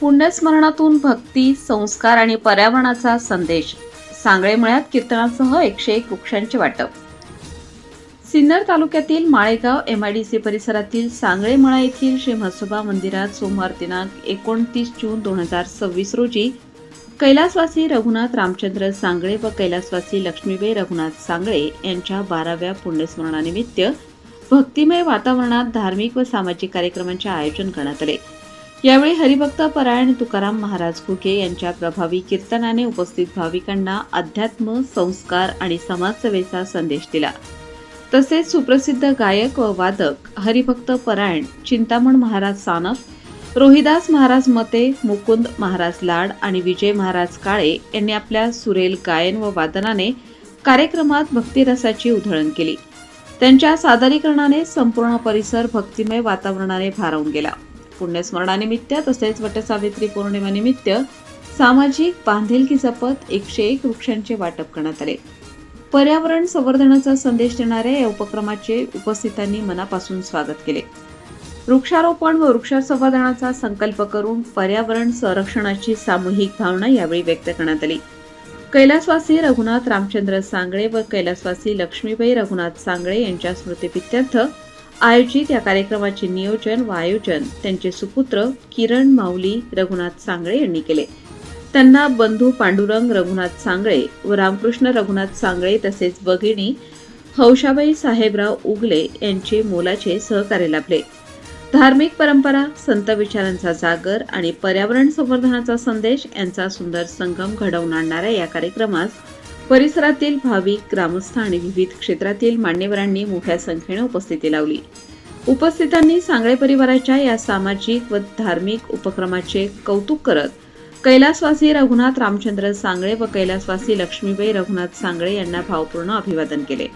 पुण्यस्मरणातून भक्ती, संस्कार आणि पर्यावरणाचा संदेश. सांगळे मळ्यात कीर्तनासह 101 वृक्षांचे वाटप. सिन्नर तालुक्यातील माळेगाव MIDC परिसरातील सांगळे मळा येथील श्री म्हसोबा मंदिरात सोमवार दिनांक 29 जून 2026 रोजी कैलासवासी रघुनाथ रामचंद्र सांगळे व कैलासवासी लक्ष्मीबाई रघुनाथ सांगळे यांच्या 12व्या पुण्यस्मरणानिमित्त भक्तिमय वातावरणात धार्मिक व सामाजिक कार्यक्रमांचे आयोजन करण्यात आले. यावेळी हरिभक्त परायण तुकाराम महाराज घुगे यांच्या प्रभावी कीर्तनाने उपस्थित भाविकांना अध्यात्म, संस्कार आणि समाजसेवेचा संदेश दिला. तसेच सुप्रसिद्ध गायक व वादक हरिभक्त परायण चिंतामण महाराज सानप, रोहिदास महाराज मते, मुकुंद महाराज लाड आणि विजय महाराज काळे यांनी आपल्या सुरेल गायन व वादनाने कार्यक्रमात भक्तिरसाची उधळण केली. त्यांच्या सादरीकरणाने संपूर्ण परिसर भक्तिमय वातावरणाने भारावून गेला. पुण्यस्मरणानिमित्त तसेच वटसावित्री पौर्णिमेनिमित्त सामाजिक बांधिलकी जपत 101 वृक्षांचे वाटप करण्यात आले. पर्यावरण संवर्धनाचा संदेश देणाऱ्या या उपक्रमाचे उपस्थितांनी मनापासून स्वागत केले. वृक्षारोपण व वृक्षसंवर्धनाचा संकल्प करून पर्यावरण संरक्षणाची सामूहिक भावना यावेळी व्यक्त करण्यात आली. कैलासवासी रघुनाथ रामचंद्र सांगळे व कैलासवासी लक्ष्मीबाई रघुनाथ सांगळे यांच्या स्मृतिप्रित्यर्थ आयोजित या कार्यक्रमाचे नियोजन व आयोजन त्यांचे सुपुत्र किरण माऊली रघुनाथ सांगळे यांनी केले. त्यांना बंधू पांडुरंग रघुनाथ सांगळे व रामकृष्ण रघुनाथ सांगळे तसेच भगिनी हौशाबाई साहेबराव उगले यांचे मोलाचे सहकार्य लाभले. धार्मिक परंपरा, संत विचारांचा जागर आणि पर्यावरण संवर्धनाचा संदेश यांचा सुंदर संगम घडवून आणणाऱ्या या कार्यक्रमास परिसरातील भाविक, ग्रामस्थ आणि विविध क्षेत्रातील मान्यवरांनी मोठ्या संख्येने उपस्थिती लावली. उपस्थितांनी सांगळे परिवाराच्या या सामाजिक व धार्मिक उपक्रमाचे कौतुक करत कैलासवासी रघुनाथ रामचंद्र सांगळे व कैलासवासी लक्ष्मीबाई रघुनाथ सांगळे यांना भावपूर्ण अभिवादन केले.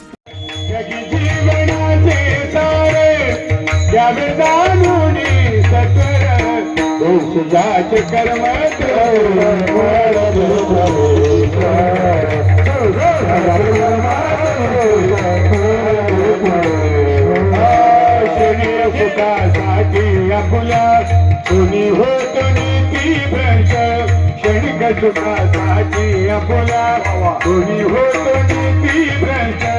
क्षणिक सुखासाठी आपुला कोणी होतो नीती भ्रष्ट